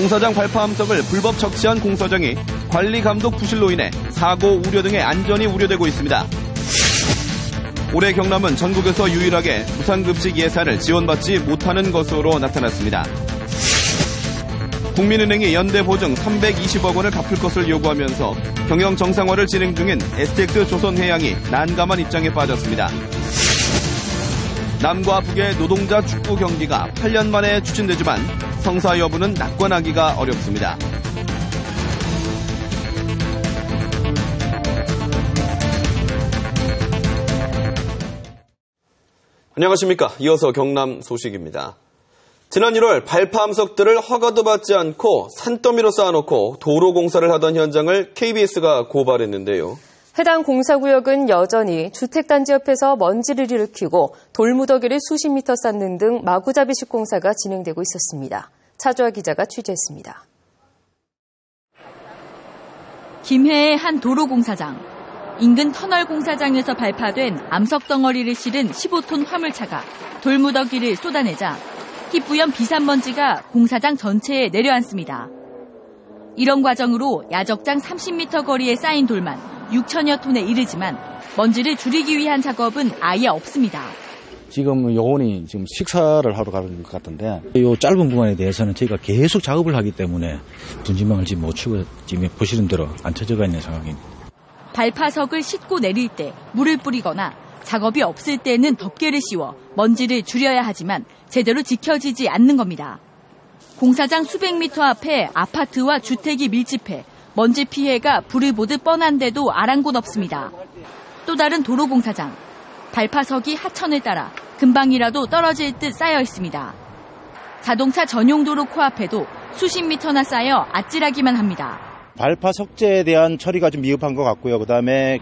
공사장 발파 함석을 불법 적시한 공사장이 관리 감독 부실로 인해 사고 우려 등의 안전이 우려되고 있습니다. 올해 경남은 전국에서 유일하게 무상급식 예산을 지원받지 못하는 것으로 나타났습니다. 국민은행이 연대보증 320억 원을 갚을 것을 요구하면서 경영 정상화를 진행 중인 STX 조선해양이 난감한 입장에 빠졌습니다. 남과 북의 노동자 축구 경기가 8년 만에 추진되지만 성사 여부는 낙관하기가 어렵습니다. 안녕하십니까. 이어서 경남 소식입니다. 지난 1월 발파 함석들을 허가도 받지 않고 산더미로 쌓아놓고 도로 공사를 하던 현장을 KBS가 고발했는데요. 해당 공사구역은 여전히 주택단지 옆에서 먼지를 일으키고 돌무더기를 수십 미터 쌓는 등 마구잡이식 공사가 진행되고 있었습니다. 차주아 기자가 취재했습니다. 김해의 한 도로공사장. 인근 터널 공사장에서 발파된 암석 덩어리를 실은 15톤 화물차가 돌무더기를 쏟아내자 희뿌연 비산먼지가 공사장 전체에 내려앉습니다. 이런 과정으로 야적장 30m 거리에 쌓인 돌만 6천여 톤에 이르지만 먼지를 줄이기 위한 작업은 아예 없습니다. 지금 요원이 지금 식사를 하러 가는 것 같은데 이 짧은 구간에 대해서는 저희가 계속 작업을 하기 때문에 분지망을 지금 못 치고 지금 보시는 대로 안 쳐져가 있는 상황입니다. 발파석을 싣고 내릴 때 물을 뿌리거나 작업이 없을 때는 덮개를 씌워 먼지를 줄여야 하지만 제대로 지켜지지 않는 겁니다. 공사장 수백 미터 앞에 아파트와 주택이 밀집해 먼지 피해가 불을 보듯 뻔한데도 아랑곳 없습니다. 또 다른 도로공사장. 발파석이 하천을 따라 금방이라도 떨어질 듯 쌓여 있습니다. 자동차 전용 도로 코앞에도 수십 미터나 쌓여 아찔하기만 합니다. 발파 석재에 대한 처리가 좀 미흡한 것 같고요. 그다음에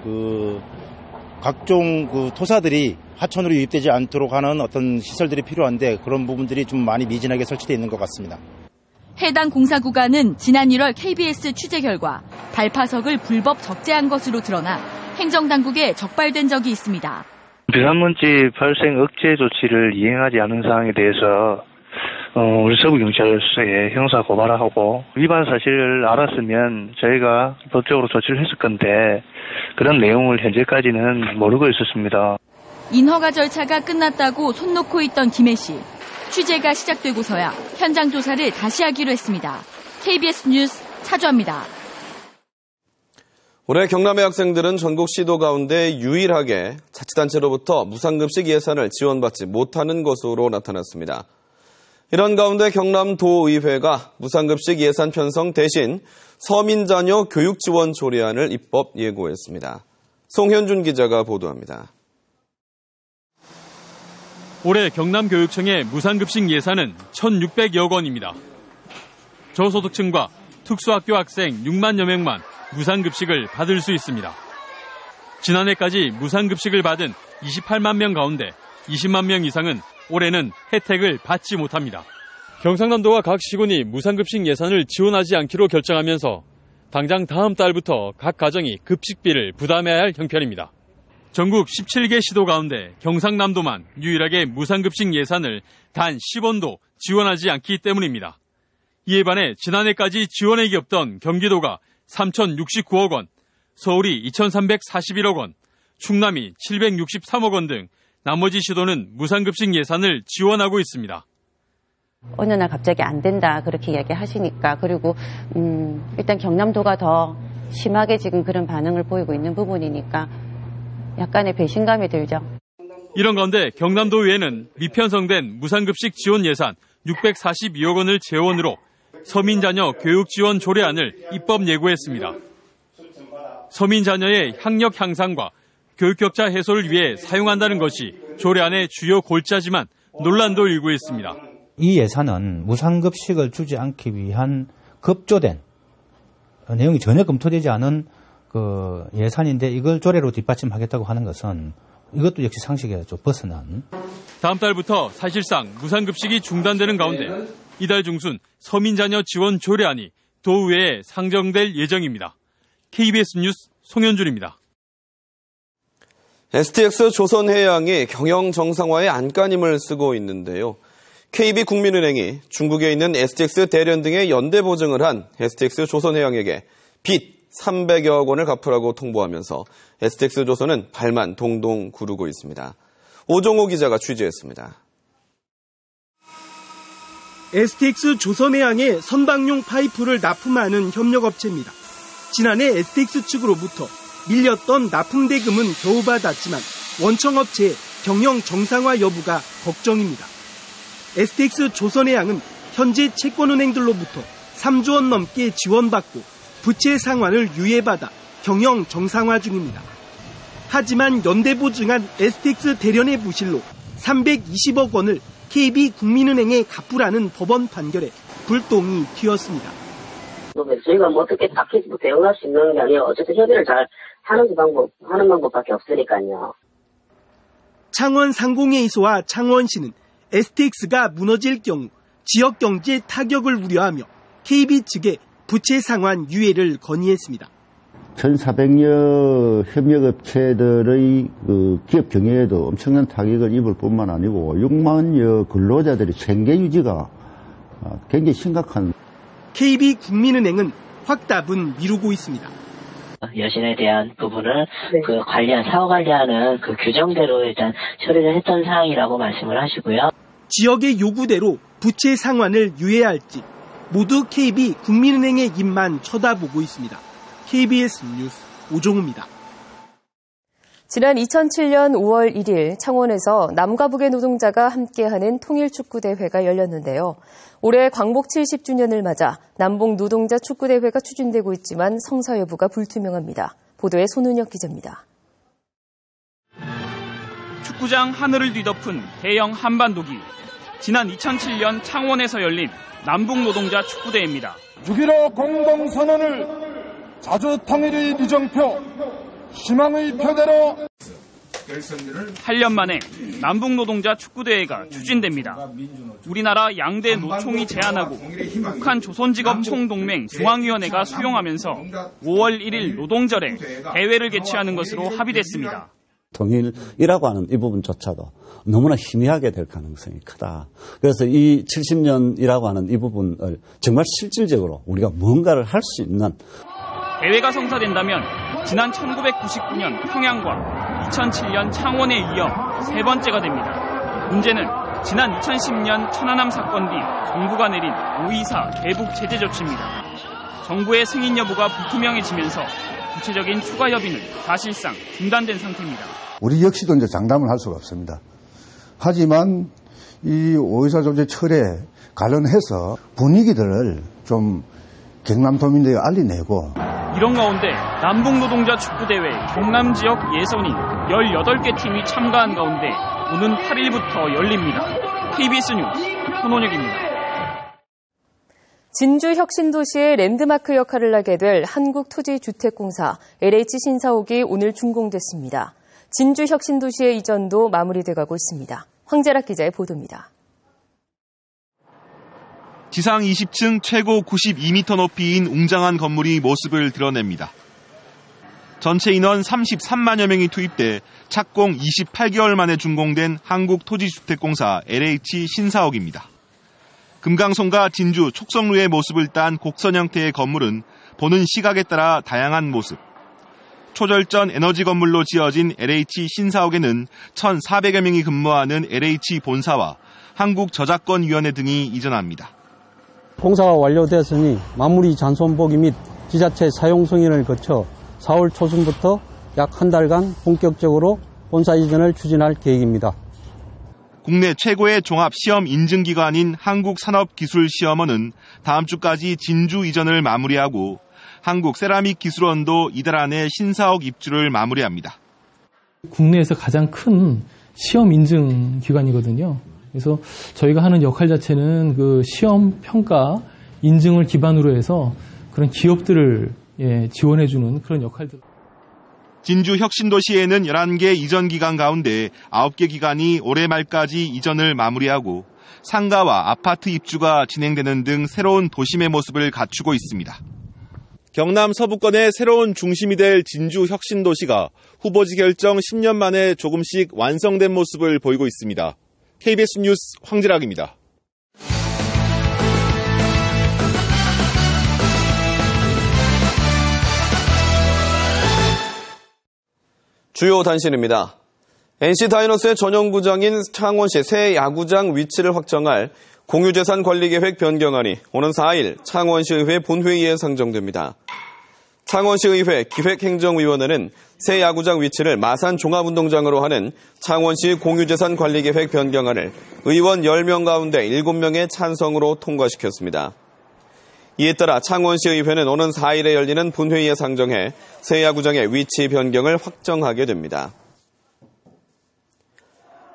각종 토사들이 하천으로 유입되지 않도록 하는 어떤 시설들이 필요한데 그런 부분들이 좀 많이 미진하게 설치되어 있는 것 같습니다. 해당 공사 구간은 지난 1월 KBS 취재 결과 발파석을 불법 적재한 것으로 드러나 행정당국에 적발된 적이 있습니다. 비산먼지 발생 억제 조치를 이행하지 않은 사항에 대해서 우리 서부경찰서에 형사 고발을 하고 위반 사실을 알았으면 저희가 법적으로 조치를 했을 건데 그런 내용을 현재까지는 모르고 있었습니다. 인허가 절차가 끝났다고 손 놓고 있던 김해 씨. 취재가 시작되고서야 현장 조사를 다시 하기로 했습니다. KBS 뉴스 차주아입니다. 올해 경남의 학생들은 전국 시도 가운데 유일하게 자치단체로부터 무상급식 예산을 지원받지 못하는 것으로 나타났습니다. 이런 가운데 경남도의회가 무상급식 예산 편성 대신 서민자녀 교육지원 조례안을 입법 예고했습니다. 송현준 기자가 보도합니다. 올해 경남교육청의 무상급식 예산은 1,600여 원입니다. 저소득층과 특수학교 학생 6만여 명만 무상급식을 받을 수 있습니다. 지난해까지 무상급식을 받은 28만 명 가운데 20만 명 이상은 올해는 혜택을 받지 못합니다. 경상남도와 각 시군이 무상급식 예산을 지원하지 않기로 결정하면서 당장 다음 달부터 각 가정이 급식비를 부담해야 할 형편입니다. 전국 17개 시도 가운데 경상남도만 유일하게 무상급식 예산을 단 10원도 지원하지 않기 때문입니다. 이에 반해 지난해까지 지원액이 없던 경기도가 3,069억 원, 서울이 2,341억 원, 충남이 763억 원 등 나머지 시도는 무상급식 예산을 지원하고 있습니다. 어느 날 갑자기 안 된다 그렇게 이야기하시니까 그리고 일단 경남도가 더 심하게 지금 그런 반응을 보이고 있는 부분이니까 약간의 배신감이 들죠. 이런 가운데 경남도의회는 미편성된 무상급식 지원 예산 642억 원을 재원으로 서민자녀 교육지원 조례안을 입법 예고했습니다. 서민자녀의 학력 향상과 교육격차 해소를 위해 사용한다는 것이 조례안의 주요 골자지만 논란도 일고 있습니다. 이 예산은 무상급식을 주지 않기 위한 급조된 내용이 전혀 검토되지 않은 예산인데 이걸 조례로 뒷받침하겠다고 하는 것은 이것도 역시 상식에 좀 벗어난. 다음 달부터 사실상 무상급식이 중단되는 가운데 이달 중순 서민자녀 지원 조례안이 도의회에 상정될 예정입니다. KBS 뉴스 송현준입니다. STX 조선해양이 경영 정상화에 안간힘을 쓰고 있는데요. KB국민은행이 중국에 있는 STX 대련 등의 연대 보증을 한 STX 조선해양에게 빚 300여억 원을 갚으라고 통보하면서 STX 조선은 발만 동동 구르고 있습니다. 오종호 기자가 취재했습니다. STX 조선해양에 선박용 파이프를 납품하는 협력업체입니다. 지난해 STX 측으로부터 밀렸던 납품 대금은 겨우 받았지만 원청업체의 경영 정상화 여부가 걱정입니다. STX 조선해양은 현재 채권은행들로부터 3조 원 넘게 지원받고 부채 상환을 유예받아 경영 정상화 중입니다. 하지만 연대 보증한 STX 대련의 부실로 320억 원을 KB국민은행에 갚으라는 법원 판결에 불똥이 튀었습니다. 저희가 어떻게 딱히 대응할 수 있는 게 아니에요. 어쨌든 협의를 잘 하는 방법밖에 없으니까요. 창원 상공회의소와 창원시는 STX가 무너질 경우 지역 경제 타격을 우려하며 KB 측에 부채 상환 유예를 건의했습니다. 1,400여 협력업체들의 기업 경영에도 엄청난 타격을 입을 뿐만 아니고 6만여 근로자들의 생계 유지가 굉장히 심각한. KB국민은행은 확답은 미루고 있습니다. 여신에 대한 부분을 사후 관리하는 규정대로 일단 처리를 했던 사항이라고 말씀을 하시고요. 지역의 요구대로 부채 상환을 유예할지 모두 KB국민은행의 입만 쳐다보고 있습니다. KBS 뉴스 오종우입니다. 지난 2007년 5월 1일 창원에서 남과 북의 노동자가 함께하는 통일축구대회가 열렸는데요. 올해 광복 70주년을 맞아 남북 노동자 축구대회가 추진되고 있지만 성사 여부가 불투명합니다. 보도에 손은혁 기자입니다. 축구장 하늘을 뒤덮은 대형 한반도기. 지난 2007년 창원에서 열린 남북 노동자 축구대회입니다. 6.15 공동선언을 자주통일의 이정표, 희망의 표대로 8년 만에 남북 노동자 축구대회가 추진됩니다. 우리나라 양대 노총이 제안하고 북한 조선직업 총동맹 중앙위원회가 수용하면서 5월 1일 노동절에 대회를 개최하는 것으로 합의됐습니다. 통일이라고 하는 이 부분조차도 너무나 희미하게 될 가능성이 크다. 그래서 이 70년이라고 하는 이 부분을 정말 실질적으로 우리가 뭔가를 할 수 있는. 대회가 성사된다면 지난 1999년 평양과 2007년 창원에 이어 세 번째가 됩니다. 문제는 지난 2010년 천안함 사건 뒤 정부가 내린 5.24 대북 제재 조치입니다. 정부의 승인 여부가 불투명해지면서 구체적인 추가 협의는 사실상 중단된 상태입니다. 우리 역시도 이제 장담을 할 수가 없습니다. 하지만 이 5.24 조제 철에 관련해서 분위기들을 좀 경남도민들에게 알리내고. 이런 가운데 남북노동자 축구대회 경남 지역 예선이 18개 팀이 참가한 가운데 오는 8일부터 열립니다. KBS 뉴스 손원혁입니다. 진주 혁신도시의 랜드마크 역할을 하게 될 한국토지주택공사 LH 신사옥이 오늘 준공됐습니다. 진주 혁신도시의 이전도 마무리돼가고 있습니다. 황재락 기자의 보도입니다. 지상 20층 최고 92m 높이인 웅장한 건물이 모습을 드러냅니다. 전체 인원 33만여 명이 투입돼 착공 28개월 만에 준공된 한국토지주택공사 LH 신사옥입니다. 금강송과 진주, 촉성루의 모습을 딴 곡선 형태의 건물은 보는 시각에 따라 다양한 모습. 초절전 에너지 건물로 지어진 LH 신사옥에는 1,400여 명이 근무하는 LH 본사와 한국저작권위원회 등이 이전합니다. 공사가 완료되었으니 마무리 잔손보기 및 지자체 사용 승인을 거쳐 4월 초순부터 약 한 달간 본격적으로 본사 이전을 추진할 계획입니다. 국내 최고의 종합 시험 인증기관인 한국산업기술시험원은 다음 주까지 진주 이전을 마무리하고 한국세라믹기술원도 이달 안에 신사옥 입주를 마무리합니다. 국내에서 가장 큰 시험 인증 기관이거든요. 그래서 저희가 하는 역할 자체는 그 시험 평가 인증을 기반으로 해서 그런 기업들을 지원해주는 그런 역할들. 진주 혁신도시에는 11개 이전 기간 가운데 9개 기관이 올해 말까지 이전을 마무리하고 상가와 아파트 입주가 진행되는 등 새로운 도심의 모습을 갖추고 있습니다. 경남 서부권의 새로운 중심이 될 진주 혁신도시가 후보지 결정 10년 만에 조금씩 완성된 모습을 보이고 있습니다. KBS 뉴스 황지락입니다. 주요 단신입니다. NC 다이노스의 전용구장인 창원시 새 야구장 위치를 확정할 공유재산관리계획 변경안이 오는 4일 창원시의회 본회의에 상정됩니다. 창원시의회 기획행정위원회는 새 야구장 위치를 마산 종합운동장으로 하는 창원시 공유재산관리계획 변경안을 의원 10명 가운데 7명의 찬성으로 통과시켰습니다. 이에 따라 창원시의회는 오는 4일에 열리는 본회의에 상정해 새 야구장의 위치 변경을 확정하게 됩니다.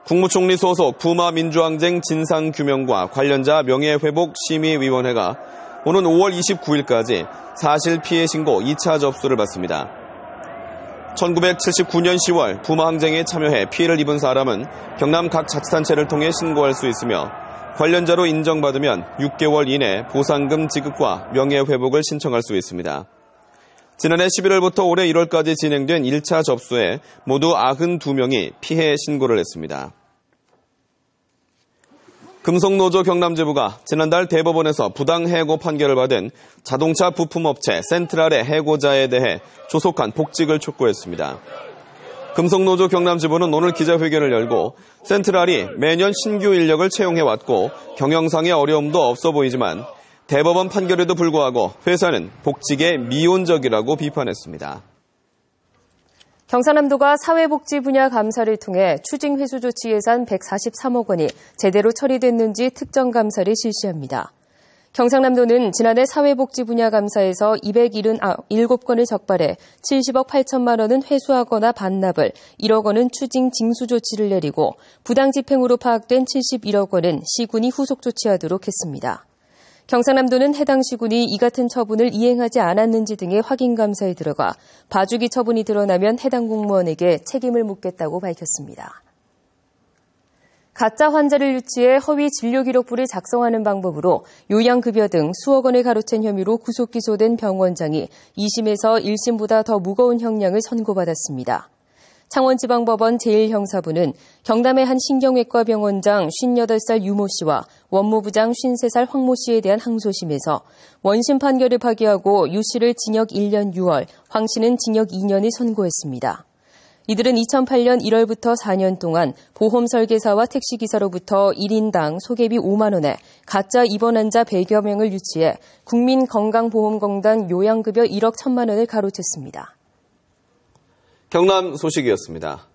국무총리 소속 부마민주항쟁 진상규명과 관련자 명예회복심의위원회가 오는 5월 29일까지 사실피해 신고 2차 접수를 받습니다. 1979년 10월 부마항쟁에 참여해 피해를 입은 사람은 경남 각 자치단체를 통해 신고할 수 있으며 관련자로 인정받으면 6개월 이내 보상금 지급과 명예회복을 신청할 수 있습니다. 지난해 11월부터 올해 1월까지 진행된 1차 접수에 모두 92명이 피해 신고를 했습니다. 금속노조 경남지부가 지난달 대법원에서 부당해고 판결을 받은 자동차 부품업체 센트랄의 해고자에 대해 조속한 복직을 촉구했습니다. 금속노조 경남지부는 오늘 기자회견을 열고 센트랄이 매년 신규 인력을 채용해왔고 경영상의 어려움도 없어 보이지만 대법원 판결에도 불구하고 회사는 복직에 미온적이라고 비판했습니다. 경상남도가 사회복지 분야 감사를 통해 추징 회수 조치 예산 143억 원이 제대로 처리됐는지 특정 감사를 실시합니다. 경상남도는 지난해 사회복지 분야 감사에서 277건을 적발해 70억 8천만 원은 회수하거나 반납을, 1억 원은 추징 징수 조치를 내리고 부당 집행으로 파악된 71억 원은 시군이 후속 조치하도록 했습니다. 경상남도는 해당 시군이 이 같은 처분을 이행하지 않았는지 등의 확인 감사에 들어가 봐주기 처분이 드러나면 해당 공무원에게 책임을 묻겠다고 밝혔습니다. 가짜 환자를 유치해 허위 진료기록부를 작성하는 방법으로 요양급여 등 수억 원을 가로챈 혐의로 구속 기소된 병원장이 2심에서 1심보다 더 무거운 형량을 선고받았습니다. 창원지방법원 제1형사부는 경남의 한 신경외과 병원장 58살 유모 씨와 원무부장 53살 황모 씨에 대한 항소심에서 원심 판결을 파기하고 유 씨를 징역 1년 6월, 황 씨는 징역 2년을 선고했습니다. 이들은 2008년 1월부터 4년 동안 보험 설계사와 택시기사로부터 1인당 소개비 5만 원에 가짜 입원 환자 100여 명을 유치해 국민건강보험공단 요양급여 1억 1천만 원을 가로챘습니다. 경남 소식이었습니다.